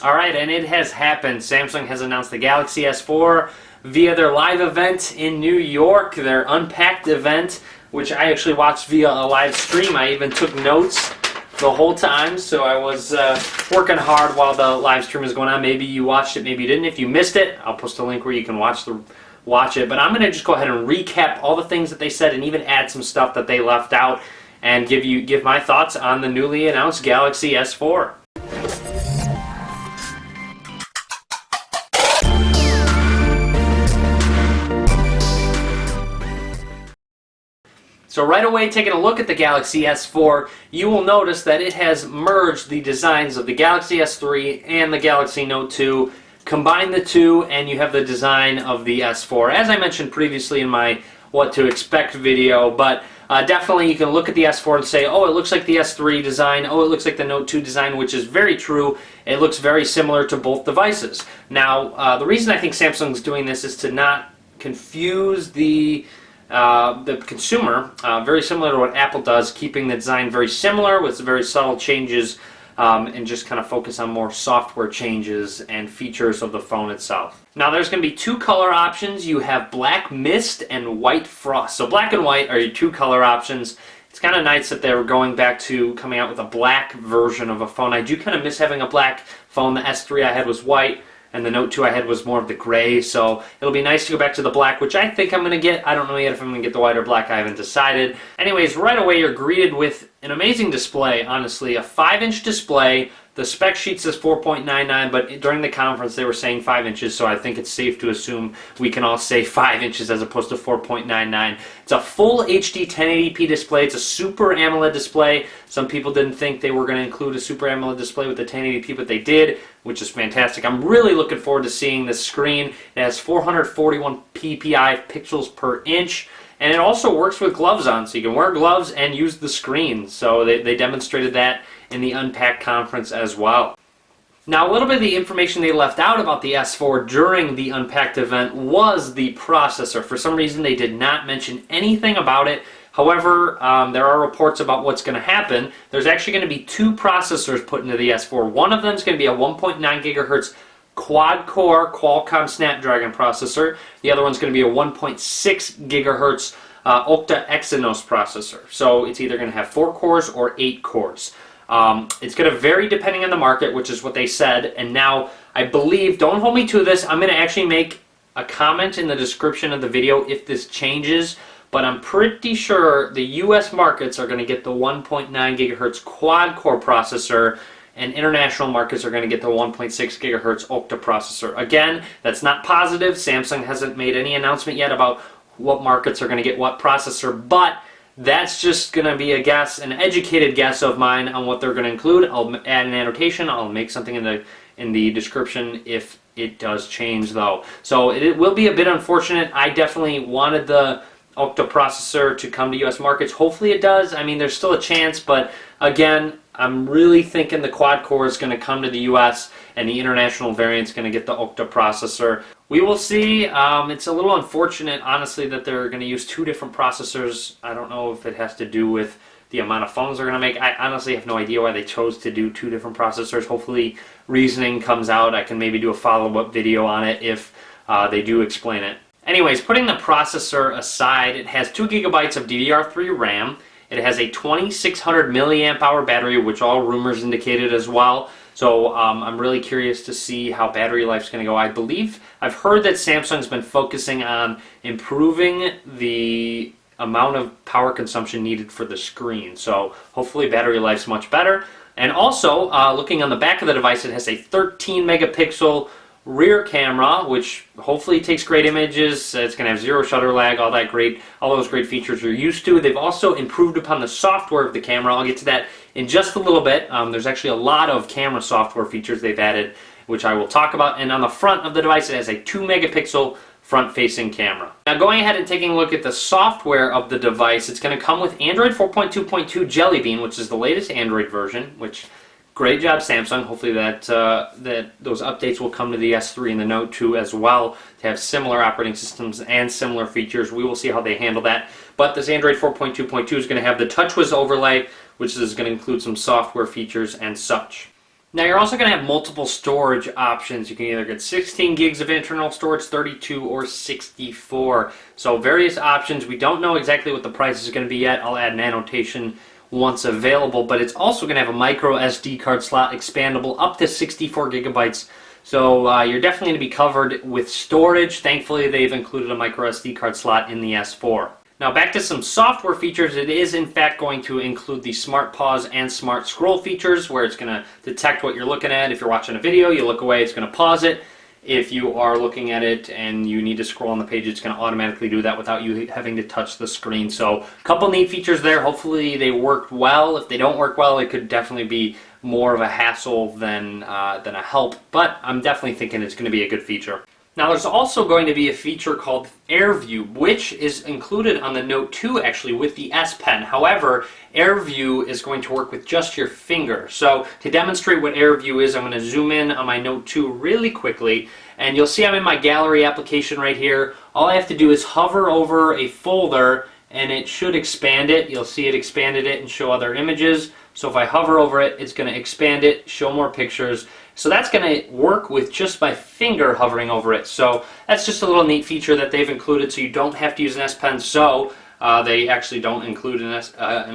Alright, and it has happened. Samsung has announced the Galaxy S4 via their live event in New York, their Unpacked event, which I actually watched via a live stream. I even took notes the whole time, so I was working hard while the live stream was going on. Maybe you watched it, maybe you didn't. If you missed it, I'll post a link where you can watch it. But I'm going to just go ahead and recap all the things that they said and even add some stuff that they left out and give my thoughts on the newly announced Galaxy S4. So right away, taking a look at the Galaxy S4, you will notice that it has merged the designs of the Galaxy S3 and the Galaxy Note 2, combine the two, and you have the design of the S4, as I mentioned previously in my What to Expect video. But definitely you can look at the S4 and say, oh, it looks like the S3 design, oh, it looks like the Note 2 design, which is very true. It looks very similar to both devices. Now, the reason I think Samsung's doing this is to not confuse the consumer, very similar to what Apple does, keeping the design very similar with very subtle changes, and just kind of focus on more software changes and features of the phone itself. Now there's going to be two color options. You have black mist and white frost. So black and white are your two color options. It's kind of nice that they're going back to coming out with a black version of a phone. I do kind of miss having a black phone. The S3 I had was white, and the Note 2 I had was more of the gray, so it'll be nice to go back to the black, which I think I'm going to get. I don't know yet if I'm going to get the white or black. I haven't decided. Anyways, right away you're greeted with an amazing display, honestly. A 5-inch display. The spec sheet says 4.99, but during the conference they were saying 5 inches, so I think it's safe to assume we can all say 5 inches as opposed to 4.99. It's a full HD 1080p display. It's a Super AMOLED display. Some people didn't think they were going to include a Super AMOLED display with the 1080p, but they did, which is fantastic. I'm really looking forward to seeing this screen. It has 441 ppi pixels per inch. And it also works with gloves on, so you can wear gloves and use the screen. So they demonstrated that in the Unpacked conference as well. Now, a little bit of the information they left out about the S4 during the Unpacked event was the processor. For some reason, they did not mention anything about it. However, there are reports about what's going to happen. There's actually going to be two processors put into the S4. One of them is going to be a 1.9 gigahertz quad-core Qualcomm Snapdragon processor. The other one's going to be a 1.6 gigahertz Octa Exynos processor. So it's either going to have 4 cores or 8 cores. It's going to vary depending on the market, which is what they said. And now, I believe, don't hold me to this, I'm going to actually make a comment in the description of the video if this changes. But I'm pretty sure the US markets are going to get the 1.9 gigahertz quad-core processor, and international markets are going to get the 1.6 gigahertz Octa processor. Again, that's not positive. Samsung hasn't made any announcement yet about what markets are going to get what processor, but that's just going to be a guess, an educated guess of mine on what they're going to include. I'll add an annotation. I'll make something in the description if it does change, though. So it will be a bit unfortunate. I definitely wanted the Octa processor to come to US markets. Hopefully it does. I mean, there's still a chance, but again, I'm really thinking the quad core is going to come to the US and the international variant's going to get the Octa processor. We will see. It's a little unfortunate, honestly, that they're going to use two different processors. I don't know if it has to do with the amount of phones they're going to make. I honestly have no idea why they chose to do two different processors. Hopefully reasoning comes out. I can maybe do a follow-up video on it if they do explain it. Anyways, putting the processor aside, it has 2 gigabytes of DDR3 RAM. It has a 2600 milliamp hour battery, which all rumors indicated as well. So I'm really curious to see how battery life's going to go. I believe, I've heard that Samsung's been focusing on improving the amount of power consumption needed for the screen. So hopefully battery life's much better. And also, looking on the back of the device, it has a 13 megapixel rear camera, which hopefully takes great images. It's going to have zero shutter lag, all those great features you're used to. They've also improved upon the software of the camera. I'll get to that in just a little bit. There's actually a lot of camera software features they've added, which I will talk about. And on the front of the device, it has a 2 megapixel front-facing camera. Now, going ahead and taking a look at the software of the device, it's going to come with Android 4.2.2 Jelly Bean, which is the latest Android version, which great job, Samsung. Hopefully that those updates will come to the S3 and the Note 2 as well to have similar operating systems and similar features. We will see how they handle that. But this Android 4.2.2 is going to have the TouchWiz overlay, which is going to include some software features and such. Now you're also going to have multiple storage options. You can either get 16 gigs of internal storage, 32, or 64. So various options. We don't know exactly what the price is going to be yet. I'll add an annotation once available, but it's also going to have a micro SD card slot, expandable up to 64 gigabytes. So you're definitely going to be covered with storage. Thankfully, they've included a micro SD card slot in the S4. Now back to some software features. It is in fact going to include the Smart Pause and Smart Scroll features, where it's going to detect what you're looking at. If you're watching a video, you look away, it's going to pause it. If you are looking at it and you need to scroll on the page, it's going to automatically do that without you having to touch the screen. So a couple neat features there. Hopefully they worked well. If they don't work well, it could definitely be more of a hassle than a help. But I'm definitely thinking it's going to be a good feature. Now there's also going to be a feature called AirView, which is included on the Note 2 actually with the S Pen. However, AirView is going to work with just your finger. So to demonstrate what AirView is, I'm going to zoom in on my Note 2 really quickly, and you'll see I'm in my gallery application right here. All I have to do is hover over a folder and it should expand it. You'll see it expanded it and show other images. So if I hover over it, it's going to expand it, show more pictures. So that's going to work with just my finger hovering over it. So that's just a little neat feature that they've included, so you don't have to use an S Pen. So they actually don't include an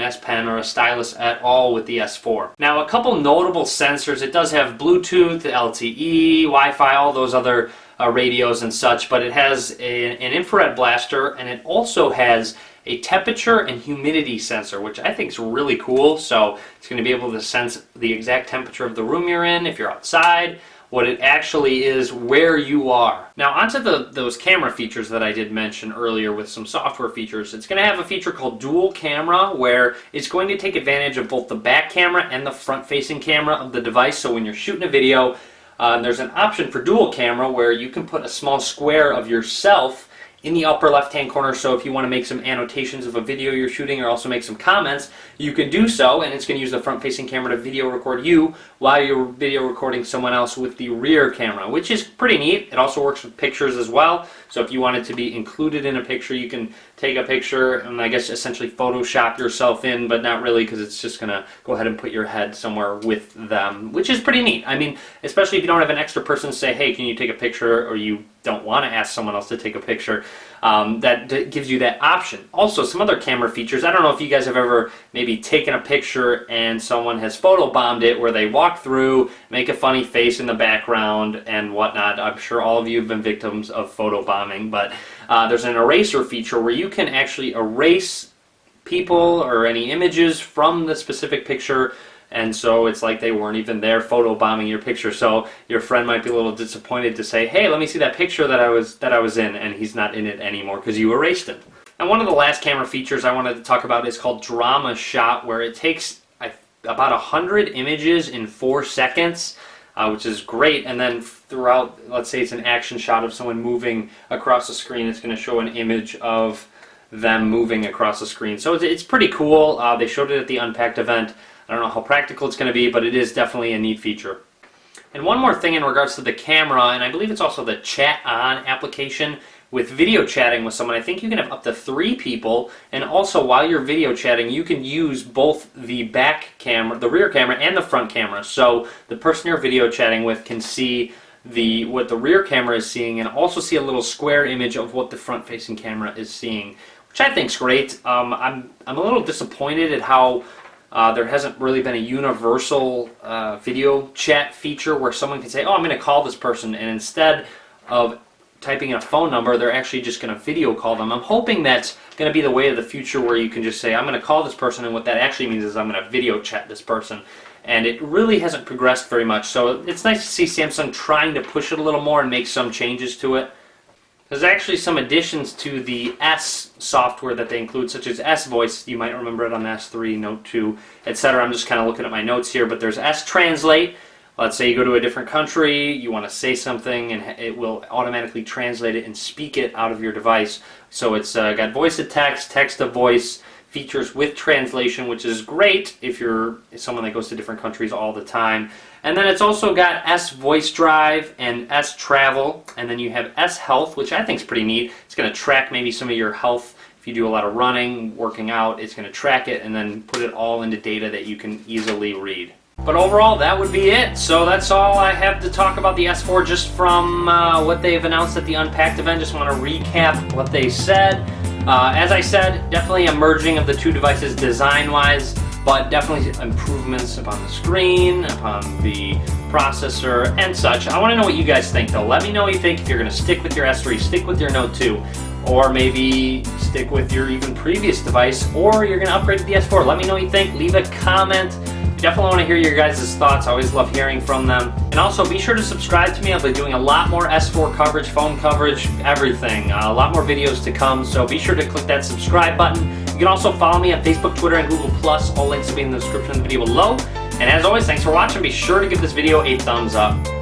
S Pen or a stylus at all with the S4. Now a couple notable sensors. It does have Bluetooth, LTE, Wi-Fi, all those other radios and such, but it has an infrared blaster, and it also has a temperature and humidity sensor, which I think is really cool. So it's going to be able to sense the exact temperature of the room you're in, if you're outside, what it actually is, where you are. Now onto those camera features that I did mention earlier with some software features. It's going to have a feature called dual camera, where it's going to take advantage of both the back camera and the front-facing camera of the device. So when you're shooting a video, there's an option for dual camera where you can put a small square of yourself in the upper left-hand corner. So if you want to make some annotations of a video you're shooting or also make some comments, you can do so, and it's going to use the front-facing camera to video record you while you're video recording someone else with the rear camera, which is pretty neat. It also works with pictures as well. So if you want it to be included in a picture, you can take a picture and I guess essentially Photoshop yourself in, but not really, because it's just going to go ahead and put your head somewhere with them, which is pretty neat. I mean, especially if you don't have an extra person to say, hey, can you take a picture, or you don't want to ask someone else to take a picture, that gives you that option. Also, some other camera features. I don't know if you guys have ever maybe taken a picture and someone has photobombed it, where they walk through, make a funny face in the background and whatnot. I'm sure all of you have been victims of photobombing, but there's an eraser feature where you can actually erase people or any images from the specific picture, and so it's like they weren't even there photobombing your picture. So your friend might be a little disappointed to say, hey, let me see that picture that I was in, and he's not in it anymore because you erased him. And one of the last camera features I wanted to talk about is called Drama Shot, where it takes about 100 images in 4 seconds, which is great, and then throughout, let's say it's an action shot of someone moving across the screen, it's going to show an image of them moving across the screen. So it's pretty cool. They showed it at the Unpacked event. I don't know how practical it's going to be, but it is definitely a neat feature. And one more thing in regards to the camera, and I believe it's also the Chat On application. With video chatting with someone, I think you can have up to 3 people, and also while you're video chatting, you can use both the back camera, the rear camera, and the front camera. So the person you're video chatting with can see what the rear camera is seeing, and also see a little square image of what the front-facing camera is seeing, which I think is great. I'm a little disappointed at how there hasn't really been a universal video chat feature where someone can say, oh, I'm going to call this person, and instead of typing in a phone number, they're actually just going to video call them. I'm hoping that's going to be the way of the future, where you can just say, I'm going to call this person, and what that actually means is I'm going to video chat this person. And it really hasn't progressed very much, so it's nice to see Samsung trying to push it a little more and make some changes to it. There's actually some additions to the S software that they include, such as S Voice. You might remember it on S3, Note 2, etc. I'm just kind of looking at my notes here, but there's S Translate. Let's say you go to a different country, you want to say something, and it will automatically translate it and speak it out of your device. So it's got voice to text, text to voice features with translation, which is great if you're someone that goes to different countries all the time. And then it's also got S Voice Drive and S Travel, and then you have S Health, which I think is pretty neat. It's going to track maybe some of your health. If you do a lot of running, working out, it's going to track it and then put it all into data that you can easily read. But overall, that would be it. So that's all I have to talk about the S4 just from what they've announced at the Unpacked event. Just want to recap what they said. As I said, definitely a merging of the two devices design-wise, but definitely improvements upon the screen, upon the processor, and such. I want to know what you guys think, though. Let me know what you think if you're going to stick with your S3, stick with your Note 2, or maybe stick with your even previous device, or you're going to upgrade to the S4. Let me know what you think. Leave a comment. Definitely want to hear your guys' thoughts. I always love hearing from them. And also, be sure to subscribe to me. I'll be doing a lot more S4 coverage, phone coverage, everything. A lot more videos to come, so be sure to click that subscribe button. You can also follow me on Facebook, Twitter, and Google+. All links will be in the description of the video below. And as always, thanks for watching. Be sure to give this video a thumbs up.